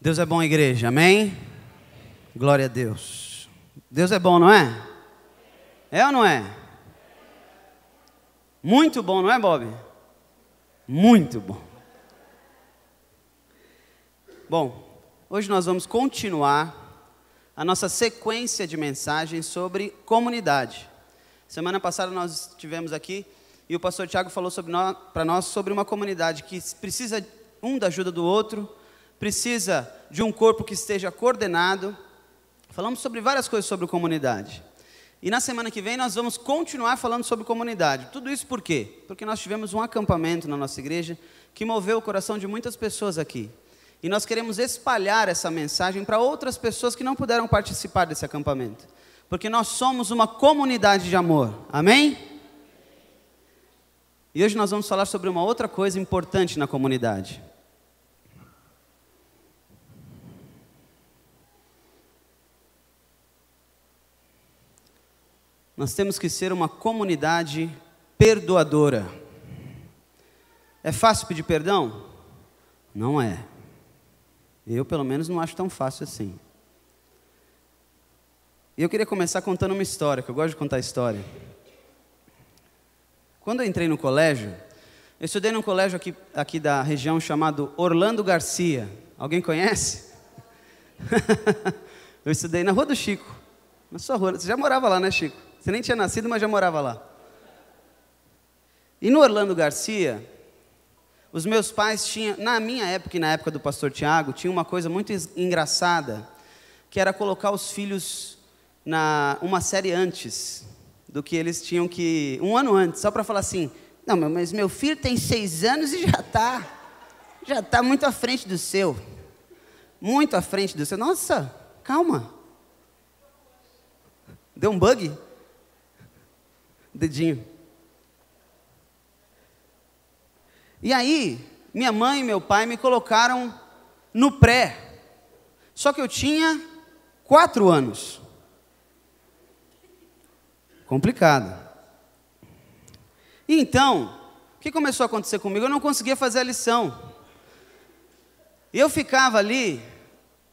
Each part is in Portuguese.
Deus é bom, igreja, amém? Glória a Deus. Deus é bom, não é? É ou não é? Muito bom, não é, Bob? Muito bom. Bom, hoje nós vamos continuar a nossa sequência de mensagens sobre comunidade. Semana passada nós estivemos aqui e o pastor Tiago falou para nós sobre uma comunidade que precisa um da ajuda do outro, precisa de um corpo que esteja coordenado. Falamos sobre várias coisas sobre comunidade. E na semana que vem nós vamos continuar falando sobre comunidade. Tudo isso por quê? Porque nós tivemos um acampamento na nossa igreja que moveu o coração de muitas pessoas aqui. E nós queremos espalhar essa mensagem para outras pessoas que não puderam participar desse acampamento. Porque nós somos uma comunidade de amor. Amém? E hoje nós vamos falar sobre uma outra coisa importante na comunidade. Nós temos que ser uma comunidade perdoadora. É fácil pedir perdão? Não é. Eu, pelo menos, não acho tão fácil assim. E eu queria começar contando uma história, que eu gosto de contar história. Quando eu entrei no colégio, eu estudei num colégio aqui da região chamado Orlando Garcia. Alguém conhece? Eu estudei na Rua do Chico, na sua rua. Você já morava lá, né, Chico? Você nem tinha nascido, mas já morava lá. E no Orlando Garcia, os meus pais tinham, na minha época e na época do pastor Tiago, tinha uma coisa muito engraçada, que era colocar os filhos uma série antes do que eles tinham que... Um ano antes, só para falar assim, não, mas meu filho tem 6 anos e já está muito à frente do seu. Muito à frente do seu. Nossa, calma. Deu um bug? Dedinho. E aí, minha mãe e meu pai me colocaram no pré. Só que eu tinha 4 anos. Complicado. E então, o que começou a acontecer comigo? Eu não conseguia fazer a lição. E eu ficava ali,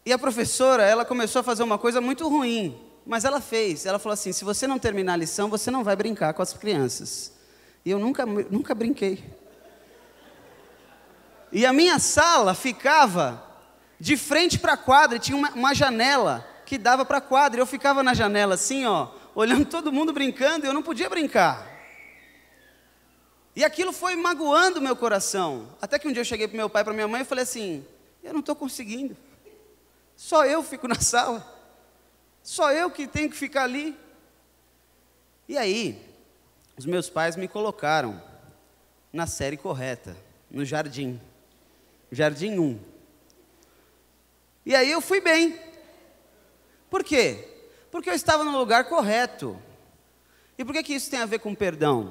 e a professora, ela começou a fazer uma coisa muito ruim. Mas ela fez, ela falou assim, se você não terminar a lição, você não vai brincar com as crianças. E eu nunca brinquei. E a minha sala ficava de frente para a quadra, e tinha uma janela que dava para a quadra. E eu ficava na janela assim, ó, olhando todo mundo brincando, e eu não podia brincar. E aquilo foi magoando meu coração. Até que um dia eu cheguei para meu pai e para minha mãe e falei assim, eu não estou conseguindo. Só eu fico na sala. Só eu que tenho que ficar ali. E aí, os meus pais me colocaram na série correta, no jardim. Jardim 1. E aí eu fui bem. Por quê? Porque eu estava no lugar correto. E por que isso tem a ver com perdão?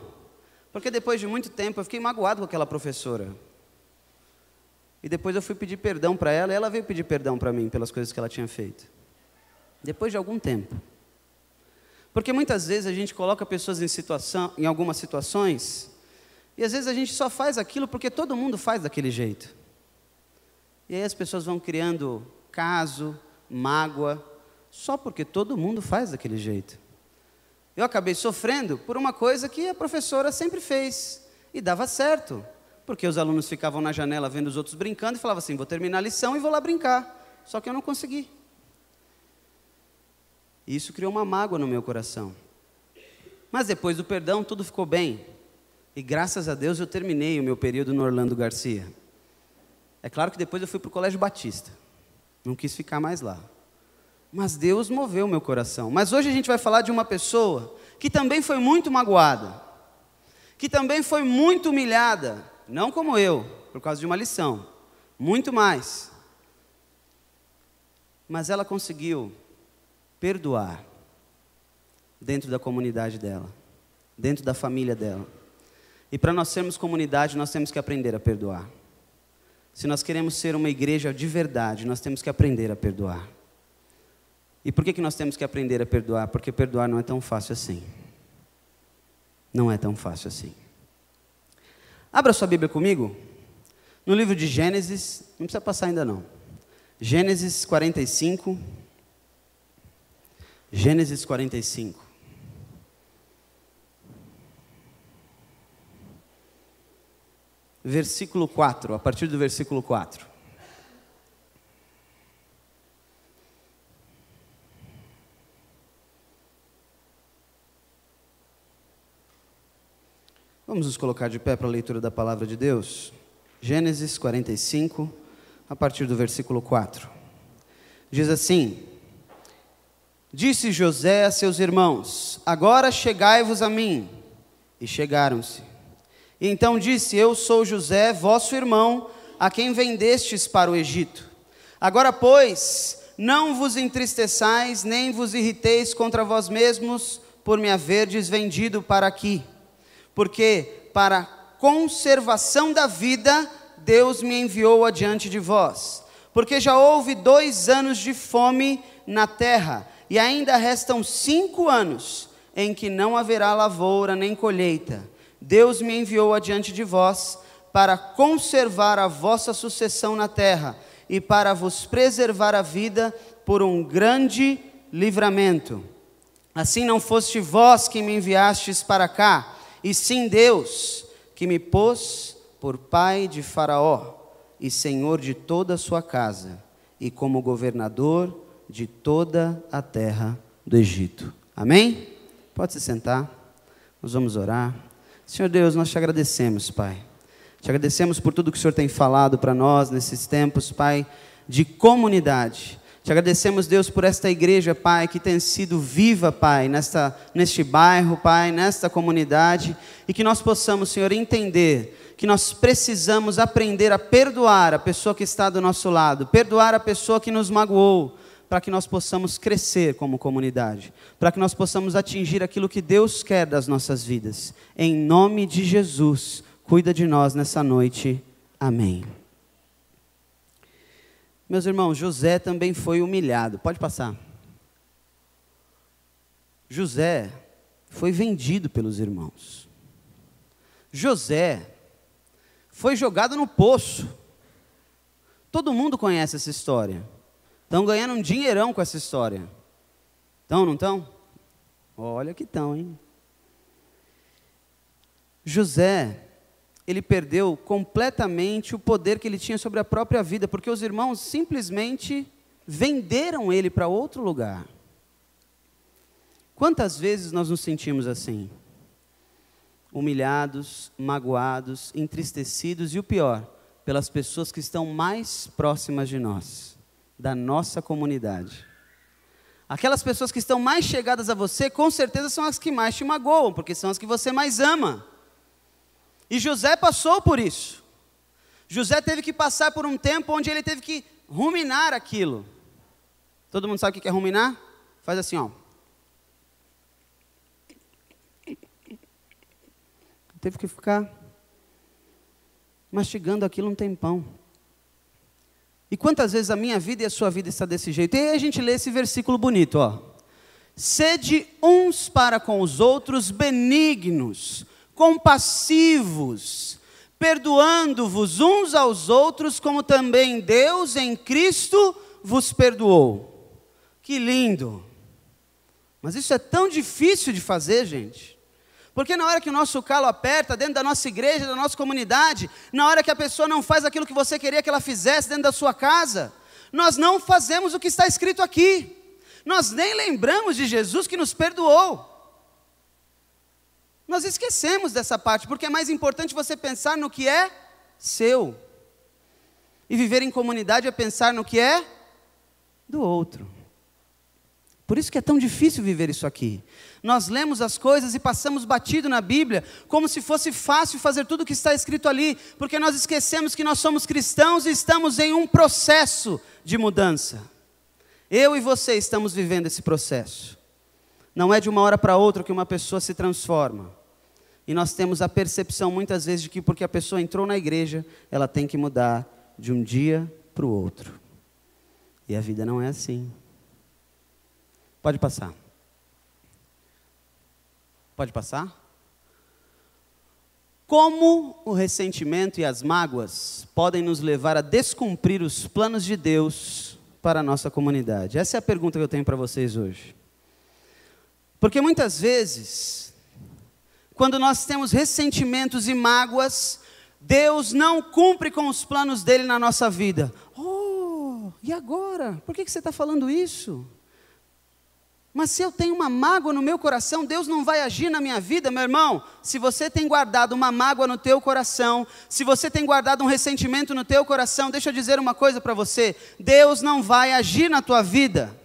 Porque depois de muito tempo eu fiquei magoado com aquela professora. E depois eu fui pedir perdão para ela, e ela veio pedir perdão para mim pelas coisas que ela tinha feito. Depois de algum tempo. Porque muitas vezes a gente coloca pessoas em algumas situações, e às vezes a gente só faz aquilo porque todo mundo faz daquele jeito. E aí as pessoas vão criando caso, mágoa, só porque todo mundo faz daquele jeito. Eu acabei sofrendo por uma coisa que a professora sempre fez, e dava certo, porque os alunos ficavam na janela vendo os outros brincando, e falavam assim, vou terminar a lição e vou lá brincar, só que eu não consegui. E isso criou uma mágoa no meu coração. Mas depois do perdão, tudo ficou bem. E graças a Deus eu terminei o meu período no Orlando Garcia. É claro que depois eu fui para o Colégio Batista. Não quis ficar mais lá. Mas Deus moveu o meu coração. Mas hoje a gente vai falar de uma pessoa que também foi muito magoada. Que também foi muito humilhada. Não como eu, por causa de uma lição. Muito mais. Mas ela conseguiu perdoar dentro da comunidade dela, dentro da família dela. E para nós sermos comunidade, nós temos que aprender a perdoar. Se nós queremos ser uma igreja de verdade, nós temos que aprender a perdoar. E por que nós temos que aprender a perdoar? Porque perdoar não é tão fácil assim. Não é tão fácil assim. Abra sua Bíblia comigo, no livro de Gênesis, não precisa passar ainda não. Gênesis 45. Gênesis 45. Versículo 4, a partir do versículo 4. Vamos nos colocar de pé para a leitura da palavra de Deus. Gênesis 45, a partir do versículo 4. Diz assim: Disse José a seus irmãos: Agora chegai-vos a mim. E chegaram-se. E então disse: Eu sou José, vosso irmão, a quem vendestes para o Egito. Agora, pois, não vos entristeçais, nem vos irriteis contra vós mesmos, por me haverdes vendido para aqui. Porque para conservação da vida, Deus me enviou adiante de vós. Porque já houve 2 anos de fome na terra, e ainda restam 5 anos, em que não haverá lavoura nem colheita. Deus me enviou adiante de vós, para conservar a vossa sucessão na terra, e para vos preservar a vida por um grande livramento. Assim não foste vós que me enviastes para cá, e sim Deus, que me pôs por pai de Faraó, e senhor de toda a sua casa, e como governador de toda a terra do Egito. Amém? Pode se sentar, nós vamos orar. Senhor Deus, nós te agradecemos, Pai. Te agradecemos por tudo que o Senhor tem falado para nós nesses tempos, Pai, de comunidade. Te agradecemos, Deus, por esta igreja, Pai, que tem sido viva, Pai, neste bairro, Pai, nesta comunidade, e que nós possamos, Senhor, entender que nós precisamos aprender a perdoar a pessoa que está do nosso lado, perdoar a pessoa que nos magoou, para que nós possamos crescer como comunidade, para que nós possamos atingir aquilo que Deus quer das nossas vidas. Em nome de Jesus, cuida de nós nessa noite. Amém. Meus irmãos, José também foi humilhado. Pode passar. José foi vendido pelos irmãos. José foi jogado no poço. Todo mundo conhece essa história. Estão ganhando um dinheirão com essa história. Estão, não estão? Olha que estão, hein? José, ele perdeu completamente o poder que ele tinha sobre a própria vida, porque os irmãos simplesmente venderam ele para outro lugar. Quantas vezes nós nos sentimos assim? Humilhados, magoados, entristecidos e o pior, pelas pessoas que estão mais próximas de nós, da nossa comunidade. Aquelas pessoas que estão mais chegadas a você, com certeza são as que mais te magoam, porque são as que você mais ama. E José passou por isso. José teve que passar por um tempo onde ele teve que ruminar aquilo. Todo mundo sabe o que é ruminar? Faz assim, ó. Teve que ficar mastigando aquilo um tempão. E quantas vezes a minha vida e a sua vida está desse jeito? E aí a gente lê esse versículo bonito, ó. Sede uns para com os outros benignos, compassivos, perdoando-vos uns aos outros, como também Deus em Cristo vos perdoou. Que lindo! Mas isso é tão difícil de fazer, gente. Porque na hora que o nosso calo aperta dentro da nossa igreja, da nossa comunidade, na hora que a pessoa não faz aquilo que você queria que ela fizesse dentro da sua casa, nós não fazemos o que está escrito aqui. Nós nem lembramos de Jesus que nos perdoou. Nós esquecemos dessa parte, porque é mais importante você pensar no que é seu. E viver em comunidade é pensar no que é do outro. Por isso que é tão difícil viver isso aqui. Nós lemos as coisas e passamos batido na Bíblia, como se fosse fácil fazer tudo o que está escrito ali, porque nós esquecemos que nós somos cristãos e estamos em um processo de mudança. Eu e você estamos vivendo esse processo. Não é de uma hora para outra que uma pessoa se transforma. E nós temos a percepção muitas vezes de que porque a pessoa entrou na igreja, ela tem que mudar de um dia para o outro. E a vida não é assim. Pode passar. Pode passar? Como o ressentimento e as mágoas podem nos levar a descumprir os planos de Deus para a nossa comunidade? Essa é a pergunta que eu tenho para vocês hoje. Porque muitas vezes, quando nós temos ressentimentos e mágoas, Deus não cumpre com os planos dele na nossa vida. Oh, e agora? Por que você está falando isso? Mas se eu tenho uma mágoa no meu coração, Deus não vai agir na minha vida, meu irmão. Se você tem guardado uma mágoa no teu coração, se você tem guardado um ressentimento no teu coração, deixa eu dizer uma coisa para você, Deus não vai agir na tua vida.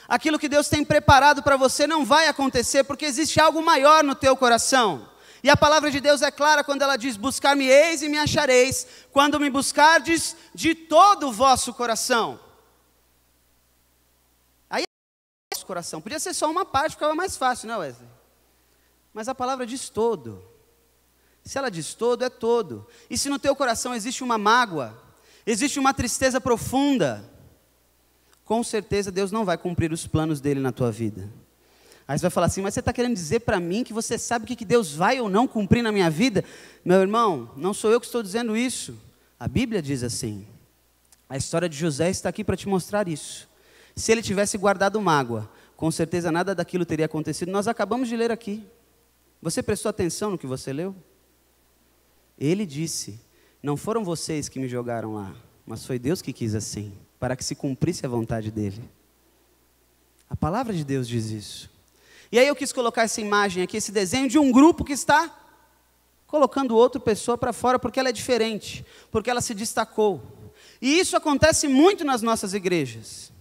Aquilo que Deus tem preparado para você não vai acontecer, porque existe algo maior no teu coração. E a palavra de Deus é clara quando ela diz, buscar-me-eis e me achareis, quando me buscardes de todo o vosso coração. Coração. Podia ser só uma parte, ficava mais fácil, né, Wesley? Mas a palavra diz todo. Se ela diz todo, é todo. E se no teu coração existe uma mágoa, existe uma tristeza profunda, com certeza Deus não vai cumprir os planos dele na tua vida. Aí você vai falar assim, mas você está querendo dizer para mim que você sabe o que Deus vai ou não cumprir na minha vida? Meu irmão, não sou eu que estou dizendo isso. A Bíblia diz assim. A história de José está aqui para te mostrar isso. Se ele tivesse guardado mágoa, com certeza nada daquilo teria acontecido. Nós acabamos de ler aqui. Você prestou atenção no que você leu? Ele disse, não foram vocês que me jogaram lá, mas foi Deus que quis assim, para que se cumprisse a vontade dele. A palavra de Deus diz isso. E aí eu quis colocar essa imagem aqui, esse desenho de um grupo que está colocando outra pessoa para fora, porque ela é diferente, porque ela se destacou. E isso acontece muito nas nossas igrejas.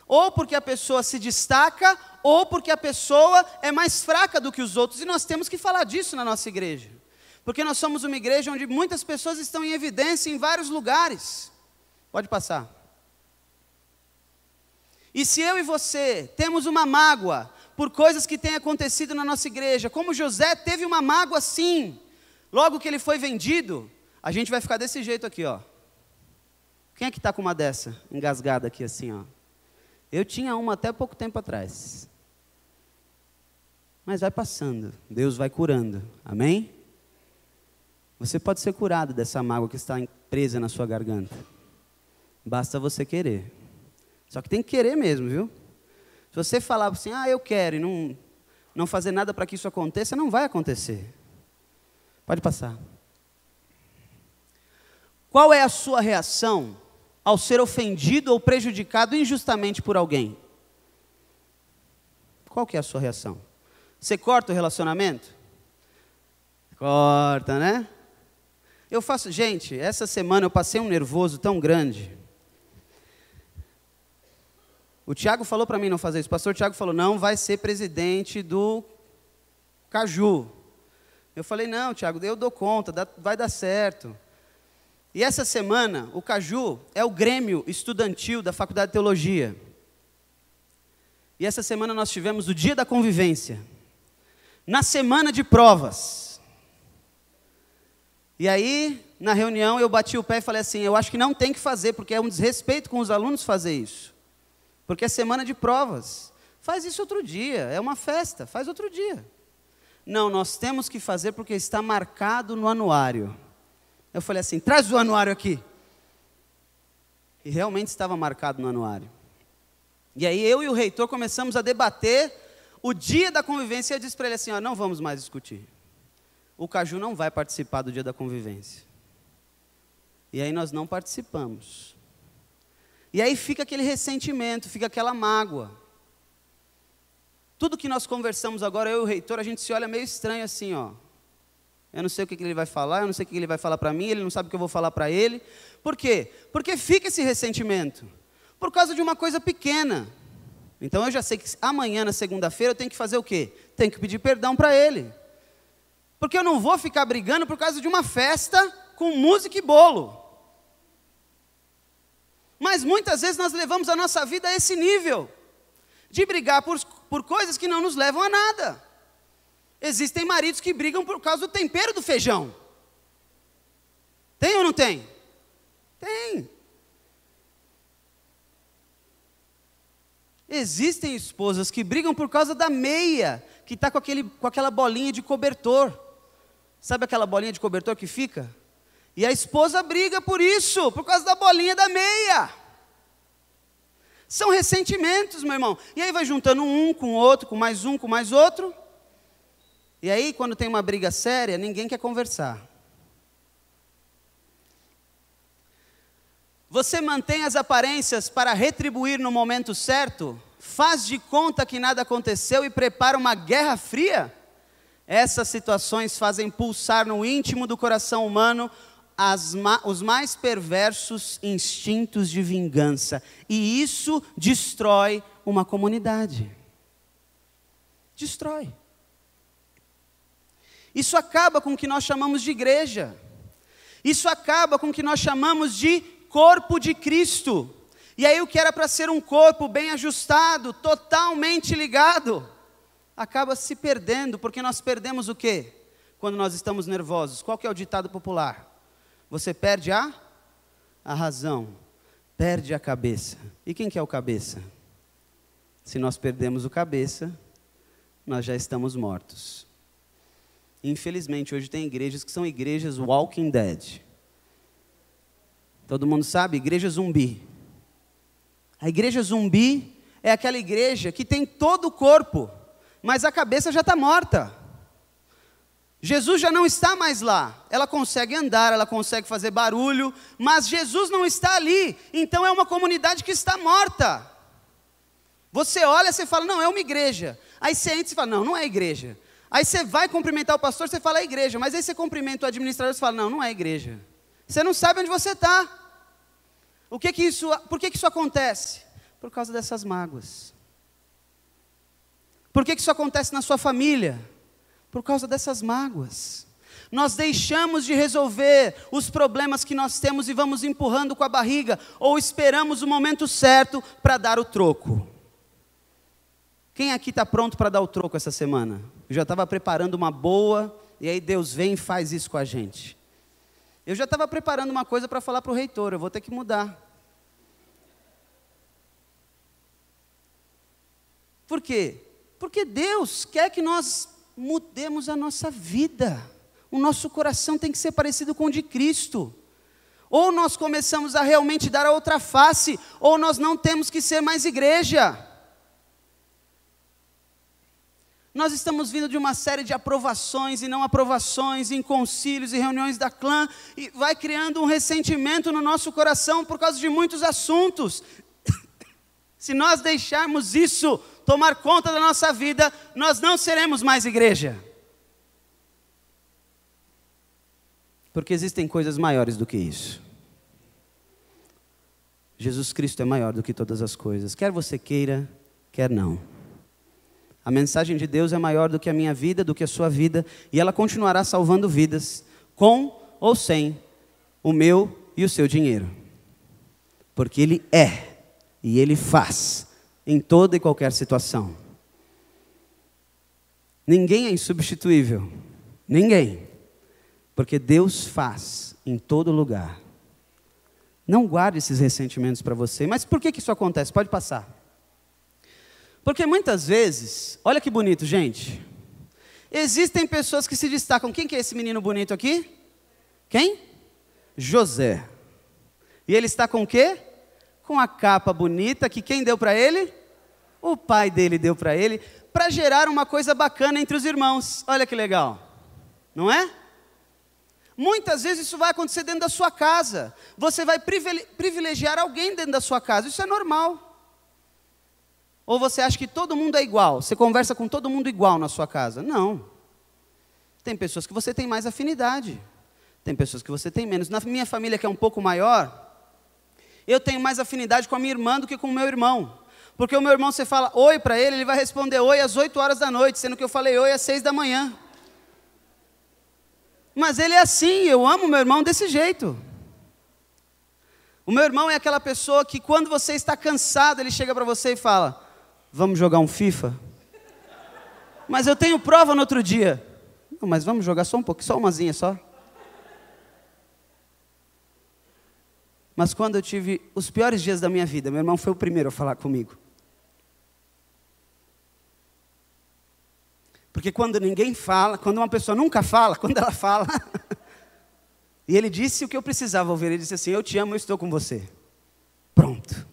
Ou porque a pessoa se destaca, ou porque a pessoa é mais fraca do que os outros. E nós temos que falar disso na nossa igreja. Porque nós somos uma igreja onde muitas pessoas estão em evidência em vários lugares. Pode passar. E se eu e você temos uma mágoa por coisas que têm acontecido na nossa igreja, como José teve uma mágoa sim, logo que ele foi vendido, a gente vai ficar desse jeito aqui, ó. Quem é que está com uma dessa, engasgada aqui assim, ó? Eu tinha uma até pouco tempo atrás. Mas vai passando, Deus vai curando, amém? Você pode ser curado dessa mágoa que está presa na sua garganta. Basta você querer. Só que tem que querer mesmo, viu? Se você falar assim, eu quero, e não fazer nada para que isso aconteça, não vai acontecer. Pode passar. Qual é a sua reação ao ser ofendido ou prejudicado injustamente por alguém? Qual que é a sua reação? Você corta o relacionamento? Corta, né? Gente, essa semana eu passei um nervoso tão grande. O Tiago falou para mim não fazer isso. O pastor Tiago falou, não vai ser presidente do Caju. Eu falei, não, Tiago, eu dou conta, vai dar certo. E essa semana, o Caju é o grêmio estudantil da Faculdade de Teologia. E essa semana nós tivemos o dia da convivência. Na semana de provas. E aí, na reunião, eu bati o pé e falei assim, eu acho que não tem que fazer, porque é um desrespeito com os alunos fazer isso. Porque é semana de provas. Faz isso outro dia, é uma festa, faz outro dia. Não, nós temos que fazer porque está marcado no anuário. Eu falei assim, traz o anuário aqui. E realmente estava marcado no anuário. E aí eu e o reitor começamos a debater o dia da convivência. E eu disse para ele assim, não vamos mais discutir. O Caju não vai participar do dia da convivência. E aí nós não participamos. E aí fica aquele ressentimento, fica aquela mágoa. Tudo que nós conversamos agora, eu e o reitor, a gente se olha meio estranho assim, ó. Eu não sei o que ele vai falar, eu não sei o que ele vai falar para mim, ele não sabe o que eu vou falar para ele. Por quê? Porque fica esse ressentimento. Por causa de uma coisa pequena. Então eu já sei que amanhã, na segunda-feira, eu tenho que fazer o quê? Tenho que pedir perdão para ele. Porque eu não vou ficar brigando por causa de uma festa com música e bolo. Mas muitas vezes nós levamos a nossa vida a esse nível. De brigar por coisas que não nos levam a nada. Existem maridos que brigam por causa do tempero do feijão. Tem ou não tem? Tem. Existem esposas que brigam por causa da meia, que está com aquela bolinha de cobertor. Sabe aquela bolinha de cobertor que fica? E a esposa briga por isso, por causa da bolinha da meia. São ressentimentos, meu irmão. E aí vai juntando um com outro, com mais outro. E aí, quando tem uma briga séria, ninguém quer conversar. Você mantém as aparências para retribuir no momento certo? Faz de conta que nada aconteceu e prepara uma guerra fria? Essas situações fazem pulsar no íntimo do coração humano os mais perversos instintos de vingança. E isso destrói uma comunidade. Destrói. Isso acaba com o que nós chamamos de igreja. Isso acaba com o que nós chamamos de corpo de Cristo. E aí o que era para ser um corpo bem ajustado, totalmente ligado, acaba se perdendo, porque nós perdemos o quê? Quando nós estamos nervosos. Qual que é o ditado popular? Você perde a razão, perde a cabeça. E quem que é o cabeça? Se nós perdemos o cabeça, nós já estamos mortos. Infelizmente, hoje tem igrejas que são igrejas Walking Dead. Todo mundo sabe? Igreja zumbi. A igreja zumbi é aquela igreja que tem todo o corpo, mas a cabeça já está morta. Jesus já não está mais lá. Ela consegue andar, ela consegue fazer barulho, mas Jesus não está ali. Então é uma comunidade que está morta. Você olha, você fala, não, é uma igreja. Aí você entra e fala, não, não é igreja. Aí você vai cumprimentar o pastor, você fala, é igreja. Mas aí você cumprimenta o administrador, você fala, não, não é igreja. Você não sabe onde você está. Por que isso acontece? Por causa dessas mágoas. Por que isso acontece na sua família? Por causa dessas mágoas. Nós deixamos de resolver os problemas que nós temos e vamos empurrando com a barriga, ou esperamos o momento certo para dar o troco. Quem aqui está pronto para dar o troco essa semana? Eu já estava preparando uma boa, e aí Deus vem e faz isso com a gente. Eu já estava preparando uma coisa para falar para o reitor, eu vou ter que mudar. Por quê? Porque Deus quer que nós mudemos a nossa vida. O nosso coração tem que ser parecido com o de Cristo. Ou nós começamos a realmente dar a outra face, ou nós não temos que ser mais igreja. Nós estamos vindo de uma série de aprovações e não aprovações, em concílios e reuniões da clã, e vai criando um ressentimento no nosso coração por causa de muitos assuntos. Se nós deixarmos isso tomar conta da nossa vida, nós não seremos mais igreja. Porque existem coisas maiores do que isso. Jesus Cristo é maior do que todas as coisas, quer você queira, quer não. A mensagem de Deus é maior do que a minha vida, do que a sua vida, e ela continuará salvando vidas, com ou sem o meu e o seu dinheiro. Porque Ele é, e Ele faz, em toda e qualquer situação. Ninguém é insubstituível, ninguém, porque Deus faz em todo lugar. Não guarde esses ressentimentos para você. Mas por que isso acontece? Pode passar. Porque muitas vezes, olha que bonito, gente. Existem pessoas que se destacam. Quem que é esse menino bonito aqui? Quem? José. E ele está com o quê? Com a capa bonita que quem deu para ele? O pai dele deu para ele, para gerar uma coisa bacana entre os irmãos. Olha que legal. Não é? Muitas vezes isso vai acontecer dentro da sua casa. Você vai privilegiar alguém dentro da sua casa. Isso é normal. Ou você acha que todo mundo é igual? Você conversa com todo mundo igual na sua casa? Não. Tem pessoas que você tem mais afinidade. Tem pessoas que você tem menos. Na minha família, que é um pouco maior, eu tenho mais afinidade com a minha irmã do que com o meu irmão. Porque o meu irmão, você fala oi para ele, ele vai responder oi às 8 horas da noite, sendo que eu falei oi às 6 da manhã. Mas ele é assim, eu amo meu irmão desse jeito. O meu irmão é aquela pessoa que quando você está cansado, ele chega para você e fala, vamos jogar um FIFA? Mas eu tenho prova no outro dia. Não, mas vamos jogar só um pouquinho, só umazinha só. Mas quando eu tive os piores dias da minha vida, meu irmão foi o primeiro a falar comigo. Porque quando ninguém fala, quando uma pessoa nunca fala, quando ela fala... E ele disse o que eu precisava ouvir. Ele disse assim: eu te amo, eu estou com você. Pronto.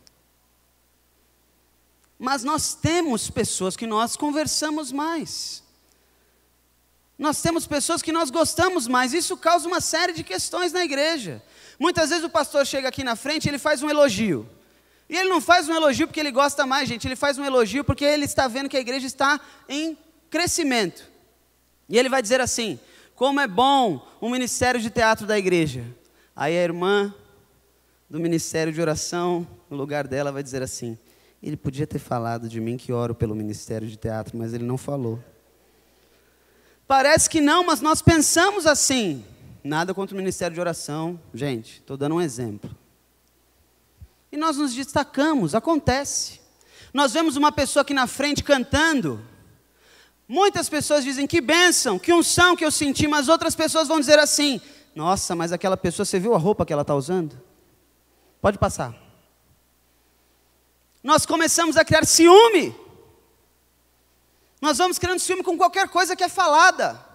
Mas nós temos pessoas que nós conversamos mais. Nós temos pessoas que nós gostamos mais. Isso causa uma série de questões na igreja. Muitas vezes o pastor chega aqui na frente e ele faz um elogio. E ele não faz um elogio porque ele gosta mais, gente. Ele faz um elogio porque ele está vendo que a igreja está em crescimento. E ele vai dizer assim: como é bom o ministério de teatro da igreja. Aí a irmã do ministério de oração, no lugar dela, vai dizer assim: ele podia ter falado de mim que oro pelo ministério de teatro, mas ele não falou. Parece que não, mas nós pensamos assim. Nada contra o ministério de oração. Gente, estou dando um exemplo. E nós nos destacamos, acontece. Nós vemos uma pessoa aqui na frente cantando. Muitas pessoas dizem: que bênção, que unção que eu senti, mas outras pessoas vão dizer assim: nossa, mas aquela pessoa, você viu a roupa que ela está usando? Pode passar. Nós começamos a criar ciúme. Nós vamos criando ciúme com qualquer coisa que é falada.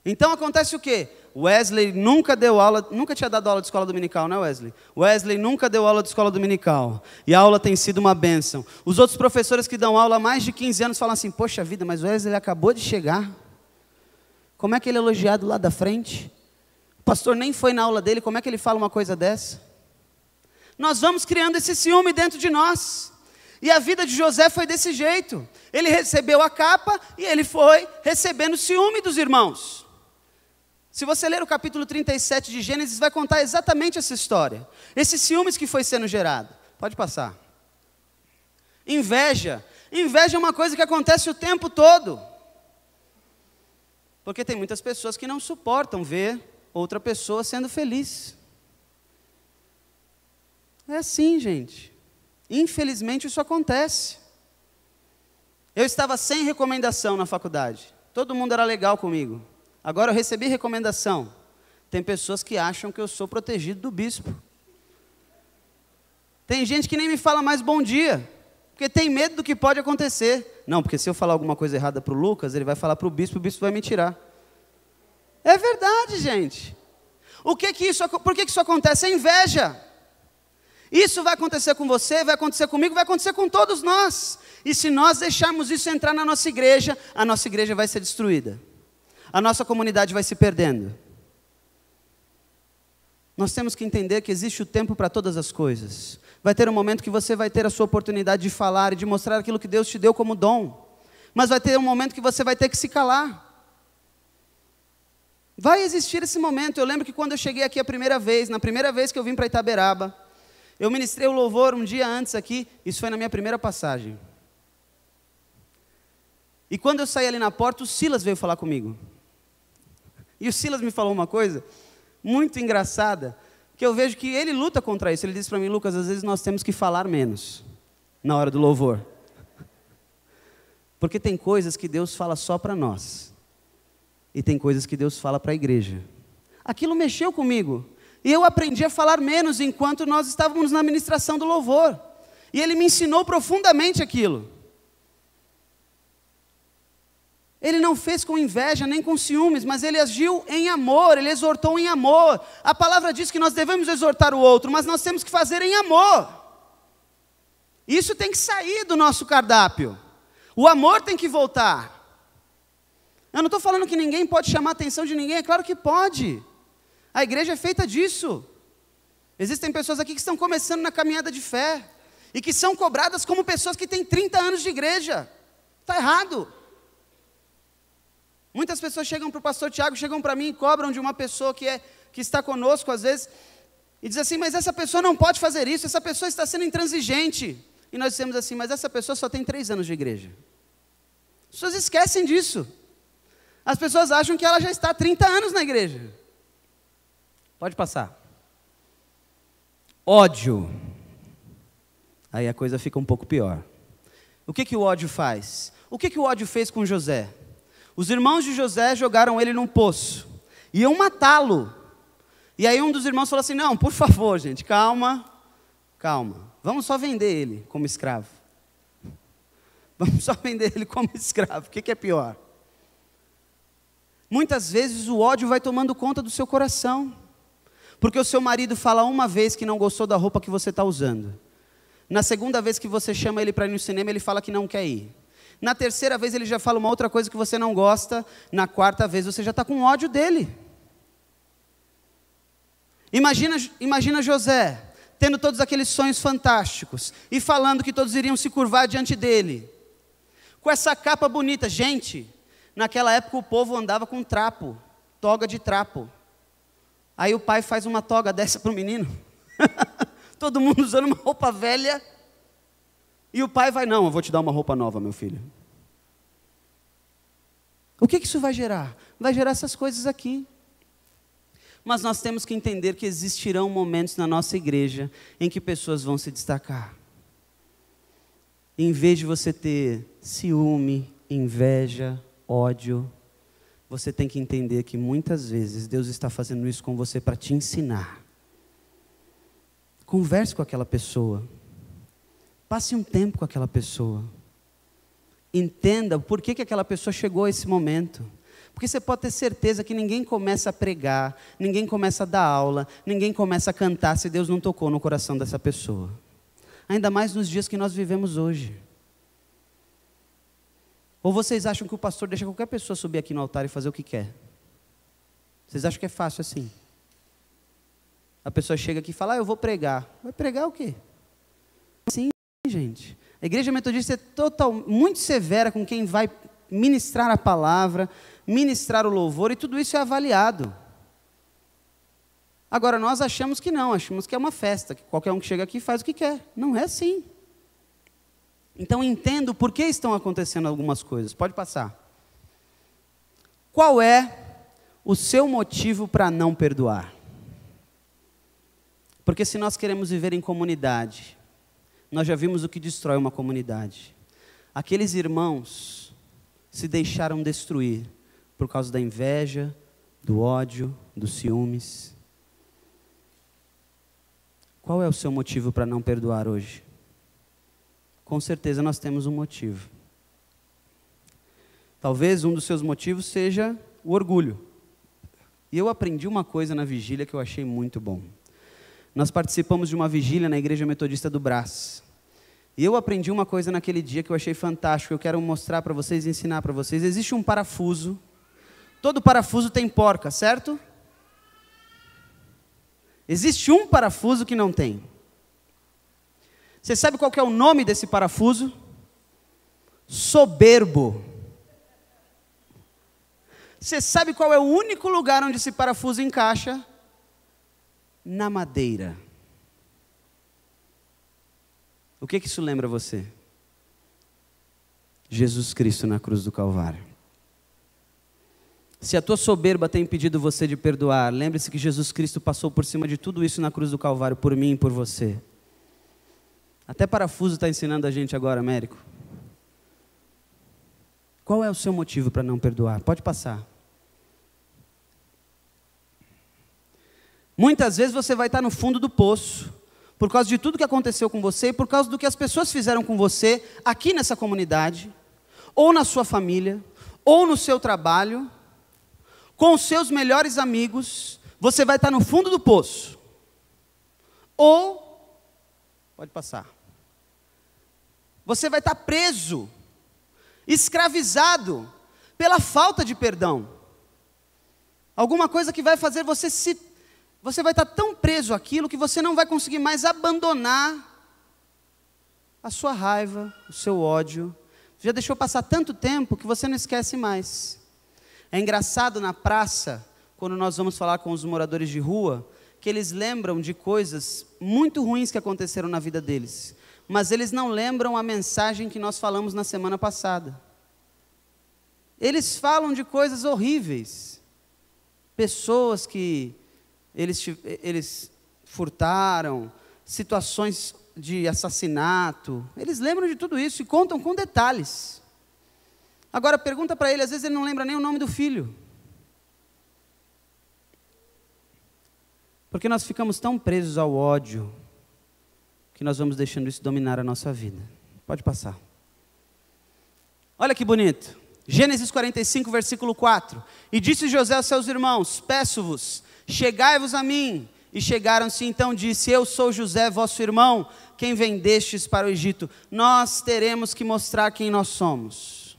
Então acontece o quê? Wesley nunca deu aula, nunca tinha dado aula de escola dominical, não é, Wesley? Wesley nunca deu aula de escola dominical. E a aula tem sido uma bênção. Os outros professores que dão aula há mais de 15 anos falam assim: poxa vida, mas o Wesley acabou de chegar. Como é que ele é elogiado lá da frente? O pastor nem foi na aula dele, como é que ele fala uma coisa dessa? Nós vamos criando esse ciúme dentro de nós. E a vida de José foi desse jeito. Ele recebeu a capa e ele foi recebendo ciúme dos irmãos. Se você ler o capítulo 37 de Gênesis, vai contar exatamente essa história. Esses ciúmes que foi sendo gerado. Pode passar. Inveja. Inveja é uma coisa que acontece o tempo todo. Porque tem muitas pessoas que não suportam ver outra pessoa sendo feliz. É assim, gente. Infelizmente isso acontece. Eu estava sem recomendação na faculdade. Todo mundo era legal comigo. Agora eu recebi recomendação. Tem pessoas que acham que eu sou protegido do bispo. Tem gente que nem me fala mais bom dia, porque tem medo do que pode acontecer. Não, porque se eu falar alguma coisa errada para o Lucas, ele vai falar para o bispo vai me tirar. É verdade, gente. Por que isso acontece? É inveja. Isso vai acontecer com você, vai acontecer comigo, vai acontecer com todos nós. E se nós deixarmos isso entrar na nossa igreja, a nossa igreja vai ser destruída. A nossa comunidade vai se perdendo. Nós temos que entender que existe o tempo para todas as coisas. Vai ter um momento que você vai ter a sua oportunidade de falar e de mostrar aquilo que Deus te deu como dom. Mas vai ter um momento que você vai ter que se calar. Vai existir esse momento. Eu lembro que quando eu cheguei aqui a primeira vez, na primeira vez que eu vim para Itaberaba, eu ministrei o louvor um dia antes aqui, isso foi na minha primeira passagem. E quando eu saí ali na porta, o Silas veio falar comigo. E o Silas me falou uma coisa muito engraçada, que eu vejo que ele luta contra isso. Ele disse para mim: Lucas, às vezes nós temos que falar menos na hora do louvor. Porque tem coisas que Deus fala só para nós. E tem coisas que Deus fala para a igreja. Aquilo mexeu comigo. E eu aprendi a falar menos enquanto nós estávamos na ministração do louvor. E ele me ensinou profundamente aquilo. Ele não fez com inveja, nem com ciúmes, mas ele agiu em amor, ele exortou em amor. A palavra diz que nós devemos exortar o outro, mas nós temos que fazer em amor. Isso tem que sair do nosso cardápio. O amor tem que voltar. Eu não estou falando que ninguém pode chamar a atenção de ninguém, é claro que pode. A igreja é feita disso. Existem pessoas aqui que estão começando na caminhada de fé, e que são cobradas como pessoas que têm 30 anos de igreja. Está errado. Muitas pessoas chegam para o pastor Tiago, chegam para mim e cobram de uma pessoa que está conosco às vezes, e diz assim: mas essa pessoa não pode fazer isso, essa pessoa está sendo intransigente. E nós dizemos assim: mas essa pessoa só tem 3 anos de igreja. As pessoas esquecem disso. As pessoas acham que ela já está há 30 anos na igreja. Pode passar. Ódio. Aí a coisa fica um pouco pior. O que o ódio faz? O que o ódio fez com José? Os irmãos de José jogaram ele num poço. Iam matá-lo. E aí um dos irmãos falou assim: não, por favor, gente, calma. Vamos só vender ele como escravo. Vamos só vender ele como escravo. O que é pior? Muitas vezes o ódio vai tomando conta do seu coração. Porque o seu marido fala uma vez que não gostou da roupa que você está usando. Na segunda vez que você chama ele para ir no cinema, ele fala que não quer ir. Na terceira vez ele já fala uma outra coisa que você não gosta. Na quarta vez você já está com ódio dele. Imagina José, tendo todos aqueles sonhos fantásticos, e falando que todos iriam se curvar diante dele. Com essa capa bonita. Gente, naquela época o povo andava com trapo, toga de trapo. Aí o pai faz uma toga dessa para o menino. Todo mundo usando uma roupa velha. E o pai vai, não, eu vou te dar uma roupa nova, meu filho. O que isso vai gerar? Vai gerar essas coisas aqui. Mas nós temos que entender que existirão momentos na nossa igreja em que pessoas vão se destacar. Em vez de você ter ciúme, inveja, ódio, você tem que entender que muitas vezes Deus está fazendo isso com você para te ensinar. Converse com aquela pessoa. Passe um tempo com aquela pessoa. Entenda por que aquela pessoa chegou a esse momento. Porque você pode ter certeza que ninguém começa a pregar, ninguém começa a dar aula, ninguém começa a cantar se Deus não tocou no coração dessa pessoa. Ainda mais nos dias que nós vivemos hoje. Ou vocês acham que o pastor deixa qualquer pessoa subir aqui no altar e fazer o que quer? Vocês acham que é fácil assim? A pessoa chega aqui e fala, eu vou pregar. Vai pregar o quê? Sim, gente. A igreja metodista é muito severa com quem vai ministrar a palavra, ministrar o louvor, e tudo isso é avaliado. Agora, nós achamos que não, achamos que é uma festa, que qualquer um que chega aqui faz o que quer. Não é assim. Então, entendo por que estão acontecendo algumas coisas. Pode passar. Qual é o seu motivo para não perdoar? Porque se nós queremos viver em comunidade, nós já vimos o que destrói uma comunidade. Aqueles irmãos se deixaram destruir por causa da inveja, do ódio, dos ciúmes. Qual é o seu motivo para não perdoar hoje? Com certeza nós temos um motivo. Talvez um dos seus motivos seja o orgulho. E eu aprendi uma coisa na vigília que eu achei muito bom. Nós participamos de uma vigília na Igreja Metodista do Brás. E eu aprendi uma coisa naquele dia que eu achei fantástico, eu quero mostrar para vocês e ensinar para vocês. Existe um parafuso, todo parafuso tem porca, certo? Existe um parafuso que não tem. Você sabe qual que é o nome desse parafuso? Soberbo. Você sabe qual é o único lugar onde esse parafuso encaixa? Na madeira. O que isso lembra você? Jesus Cristo na cruz do Calvário. Se a tua soberba tem impedido você de perdoar, lembre-se que Jesus Cristo passou por cima de tudo isso na cruz do Calvário, por mim e por você. Até parafuso está ensinando a gente agora, Américo. Qual é o seu motivo para não perdoar? Pode passar. Muitas vezes você vai estar no fundo do poço, por causa de tudo que aconteceu com você, e por causa do que as pessoas fizeram com você, aqui nessa comunidade, ou na sua família, ou no seu trabalho, com os seus melhores amigos, você vai estar no fundo do poço. Ou, pode passar, você vai estar preso, escravizado, pela falta de perdão. Alguma coisa que vai fazer você vai estar tão preso àquilo que você não vai conseguir mais abandonar a sua raiva, o seu ódio. Já deixou passar tanto tempo que você não esquece mais. É engraçado na praça, quando nós vamos falar com os moradores de rua, que eles lembram de coisas muito ruins que aconteceram na vida deles, mas eles não lembram a mensagem que nós falamos na semana passada. Eles falam de coisas horríveis, pessoas que eles furtaram, situações de assassinato, eles lembram de tudo isso e contam com detalhes. Agora pergunta para ele, às vezes ele não lembra nem o nome do filho. Porque nós ficamos tão presos ao ódio, que nós vamos deixando isso dominar a nossa vida. Pode passar. Olha que bonito. Gênesis 45, versículo 4. E disse José aos seus irmãos: peço-vos, chegai-vos a mim. E chegaram-se, então disse: eu sou José, vosso irmão, quem vendestes para o Egito. Nós teremos que mostrar quem nós somos.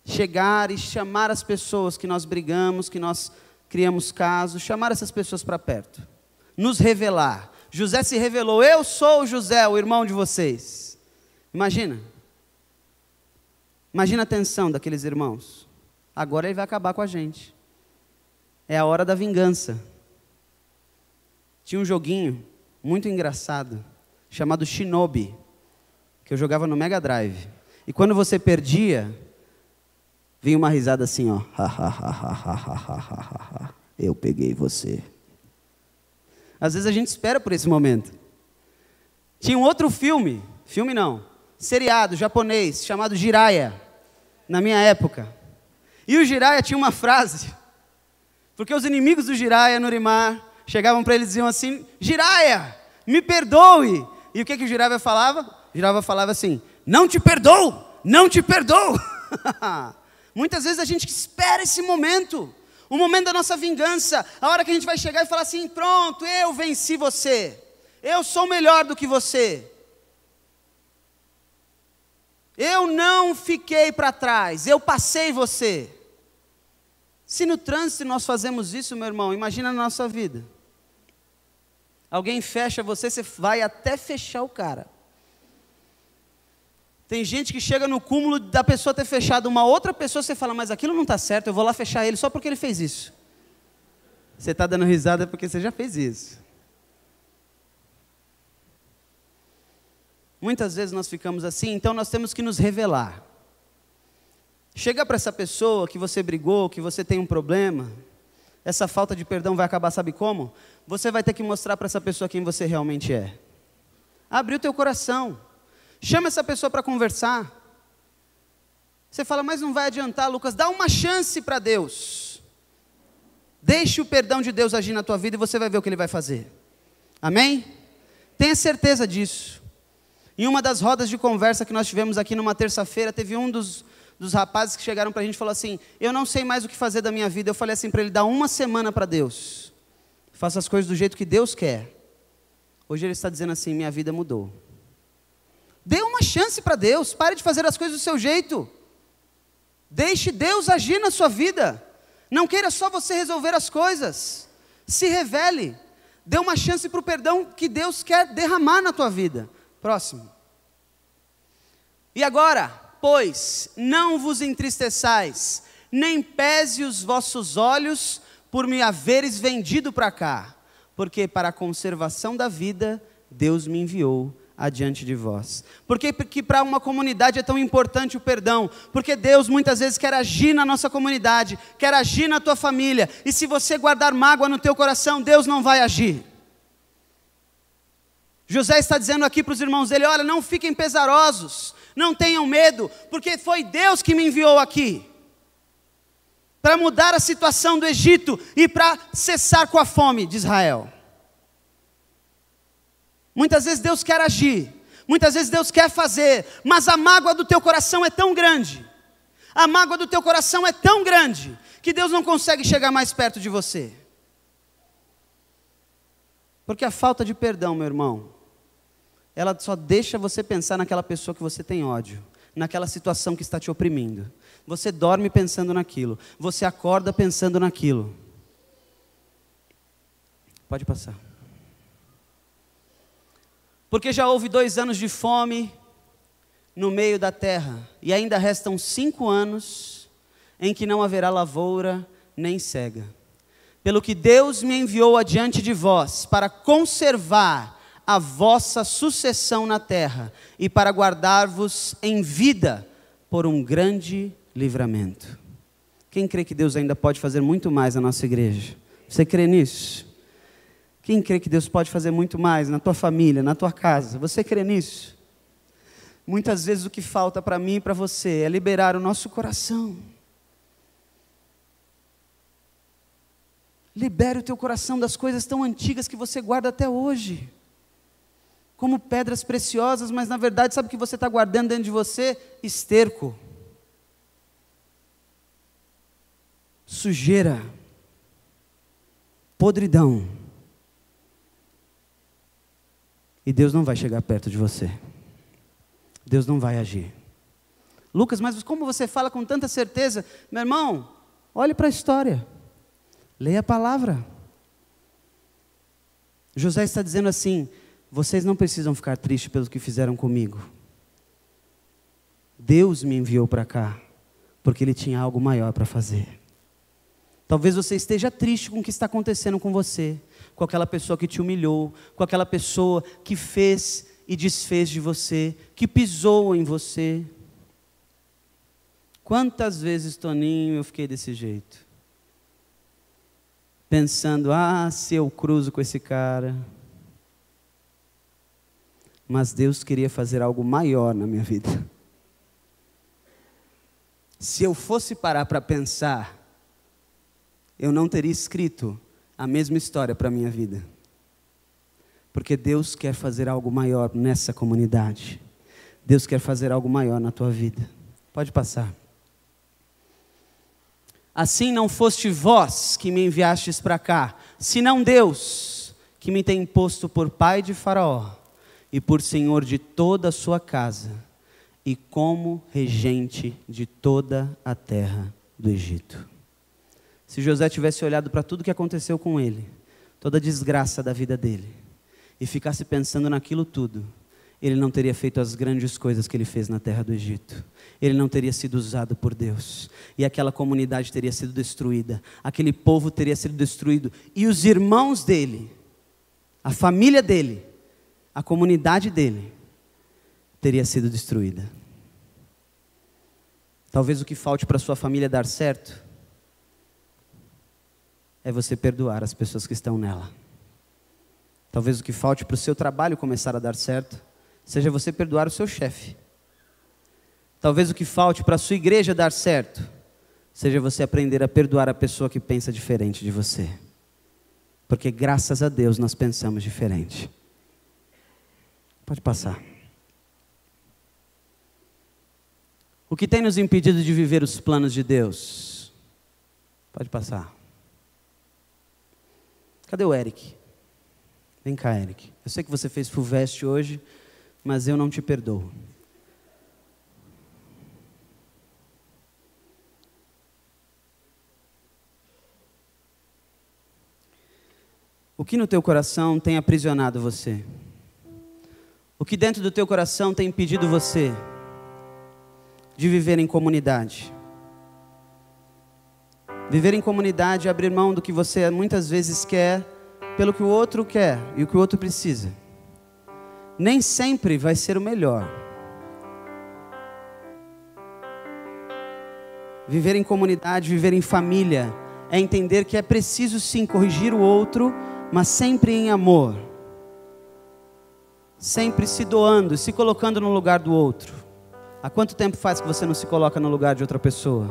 Chegar e chamar as pessoas que nós brigamos, que nós criamos casos, chamar essas pessoas para perto. Nos revelar. José se revelou: eu sou José, o irmão de vocês. Imagina. Imagina a tensão daqueles irmãos. Agora ele vai acabar com a gente. É a hora da vingança. Tinha um joguinho muito engraçado, chamado Shinobi, que eu jogava no Mega Drive. E quando você perdia, vinha uma risada assim, ó. Eu peguei você. Às vezes a gente espera por esse momento. Tinha um outro filme não, seriado japonês, chamado Jiraiya, na minha época. E o Jiraiya tinha uma frase, porque os inimigos do Jiraiya, Nurimar, chegavam para ele e diziam assim: Jiraiya, me perdoe. E o que o Jiraiya falava? O Jiraiya falava assim: não te perdoo, não te perdoo. Muitas vezes a gente espera esse momento, o momento da nossa vingança, a hora que a gente vai chegar e falar assim: pronto, eu venci você, eu sou melhor do que você. Eu não fiquei para trás, eu passei você. Se no trânsito nós fazemos isso, meu irmão, imagina na nossa vida. Alguém fecha você, você vai até fechar o cara. Tem gente que chega no cúmulo da pessoa ter fechado uma outra pessoa, você fala: mas aquilo não está certo, eu vou lá fechar ele só porque ele fez isso. Você está dando risada porque você já fez isso. Muitas vezes nós ficamos assim, então nós temos que nos revelar. Chega para essa pessoa que você brigou, que você tem um problema, essa falta de perdão vai acabar, sabe como? Você vai ter que mostrar para essa pessoa quem você realmente é. Abre o teu coração. Chama essa pessoa para conversar. Você fala: mas não vai adiantar, Lucas. Dá uma chance para Deus. Deixe o perdão de Deus agir na tua vida e você vai ver o que Ele vai fazer. Amém? Tenha certeza disso. Em uma das rodas de conversa que nós tivemos aqui numa terça-feira, teve um dos rapazes que chegaram para a gente e falou assim: eu não sei mais o que fazer da minha vida. Eu falei assim para ele: dá uma semana para Deus. Faça as coisas do jeito que Deus quer. Hoje ele está dizendo assim: minha vida mudou. Dê uma chance para Deus. Pare de fazer as coisas do seu jeito. Deixe Deus agir na sua vida. Não queira só você resolver as coisas. Se revele. Dê uma chance para o perdão que Deus quer derramar na tua vida. Próximo. E agora, pois, não vos entristeçais, nem pese os vossos olhos por me haveres vendido para cá, porque para a conservação da vida Deus me enviou adiante de vós. Porque para uma comunidade é tão importante o perdão, porque Deus muitas vezes quer agir na nossa comunidade, quer agir na tua família, e se você guardar mágoa no teu coração, Deus não vai agir. José está dizendo aqui para os irmãos dele: olha, não fiquem pesarosos, não tenham medo, porque foi Deus que me enviou aqui, para mudar a situação do Egito e para cessar com a fome de Israel. Muitas vezes Deus quer agir, muitas vezes Deus quer fazer, mas a mágoa do teu coração é tão grande, a mágoa do teu coração é tão grande, que Deus não consegue chegar mais perto de você. Porque a falta de perdão, meu irmão, ela só deixa você pensar naquela pessoa que você tem ódio, naquela situação que está te oprimindo. Você dorme pensando naquilo, você acorda pensando naquilo. Pode passar. Porque já houve 2 anos de fome no meio da terra, e ainda restam 5 anos em que não haverá lavoura nem cega. Pelo que Deus me enviou adiante de vós para conservar a vossa sucessão na terra e para guardar-vos em vida por um grande livramento. Quem crê que Deus ainda pode fazer muito mais na nossa igreja? Você crê nisso? Quem crê que Deus pode fazer muito mais na tua família, na tua casa? Você crê nisso? Muitas vezes o que falta para mim e para você é liberar o nosso coração. Libere o teu coração das coisas tão antigas que você guarda até hoje. como pedras preciosas, mas na verdade, sabe o que você está guardando dentro de você? Esterco, sujeira, podridão. E Deus não vai chegar perto de você. Deus não vai agir. Lucas, mas como você fala com tanta certeza? Meu irmão, olhe para a história. Leia a palavra. José está dizendo assim: vocês não precisam ficar tristes pelo que fizeram comigo. Deus me enviou para cá, porque Ele tinha algo maior para fazer. Talvez você esteja triste com o que está acontecendo com você, com aquela pessoa que te humilhou, com aquela pessoa que fez e desfez de você, que pisou em você. Quantas vezes, Toninho, eu fiquei desse jeito? Pensando, se eu cruzo com esse cara. Mas Deus queria fazer algo maior na minha vida. Se eu fosse parar para pensar, eu não teria escrito a mesma história para a minha vida. Porque Deus quer fazer algo maior nessa comunidade. Deus quer fazer algo maior na tua vida. Pode passar. Assim não foste vós que me enviastes para cá, senão Deus, que me tem posto por pai de Faraó, e por senhor de toda a sua casa, e como regente de toda a terra do Egito. Se José tivesse olhado para tudo que aconteceu com ele, toda a desgraça da vida dele, e ficasse pensando naquilo tudo, ele não teria feito as grandes coisas que ele fez na terra do Egito. Ele não teria sido usado por Deus. E aquela comunidade teria sido destruída. Aquele povo teria sido destruído. E os irmãos dele, a família dele, a comunidade dele, teria sido destruída. Talvez o que falte para sua família dar certo é você perdoar as pessoas que estão nela. Talvez o que falte para o seu trabalho começar a dar certo seja você perdoar o seu chefe. Talvez o que falte para a sua igreja dar certo seja você aprender a perdoar a pessoa que pensa diferente de você. Porque graças a Deus nós pensamos diferente. Pode passar. O que tem nos impedido de viver os planos de Deus? Pode passar. Cadê o Eric? Vem cá, Eric. Eu sei que você fez FUVEST hoje, mas eu não te perdoo. O que no teu coração tem aprisionado você? O que dentro do teu coração tem impedido você de viver em comunidade? Viver em comunidade é abrir mão do que você muitas vezes quer, pelo que o outro quer e o que o outro precisa. Nem sempre vai ser o melhor. Viver em comunidade, viver em família, é entender que é preciso sim corrigir o outro, mas sempre em amor. Sempre se doando, se colocando no lugar do outro. Há quanto tempo faz que você não se coloca no lugar de outra pessoa?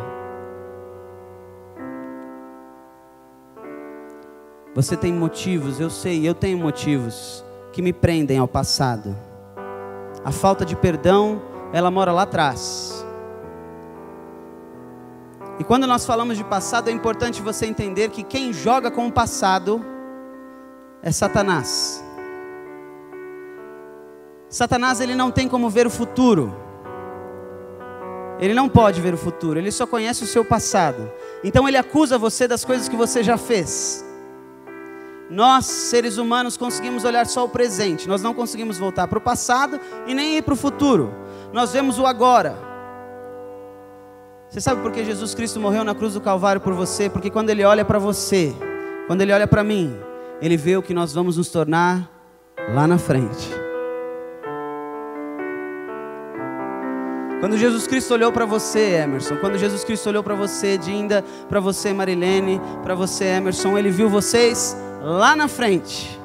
Você tem motivos, eu sei, eu tenho motivos que me prendem ao passado. A falta de perdão, ela mora lá atrás. E quando nós falamos de passado, é importante você entender que quem joga com o passado é Satanás. Satanás, ele não tem como ver o futuro. Ele não pode ver o futuro, ele só conhece o seu passado. Então ele acusa você das coisas que você já fez. Nós, seres humanos, conseguimos olhar só o presente. Nós não conseguimos voltar para o passado e nem ir para o futuro. Nós vemos o agora. Você sabe por que Jesus Cristo morreu na cruz do Calvário por você? Porque quando Ele olha para você, quando Ele olha para mim, Ele vê o que nós vamos nos tornar lá na frente. Quando Jesus Cristo olhou para você, Emerson, quando Jesus Cristo olhou para você, Dinda, para você, Marilene, para você, Emerson, Ele viu vocês lá na frente.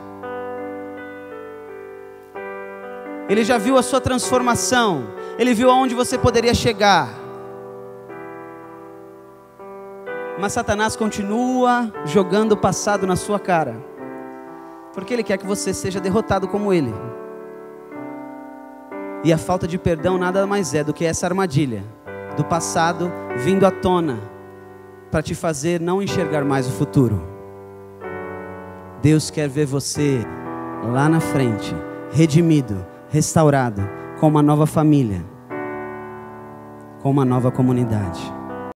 Ele já viu a sua transformação. Ele viu aonde você poderia chegar. Mas Satanás continua jogando o passado na sua cara, porque ele quer que você seja derrotado como ele. E a falta de perdão nada mais é do que essa armadilha do passado vindo à tona para te fazer não enxergar mais o futuro. Deus quer ver você lá na frente, redimido, restaurado, com uma nova família, com uma nova comunidade.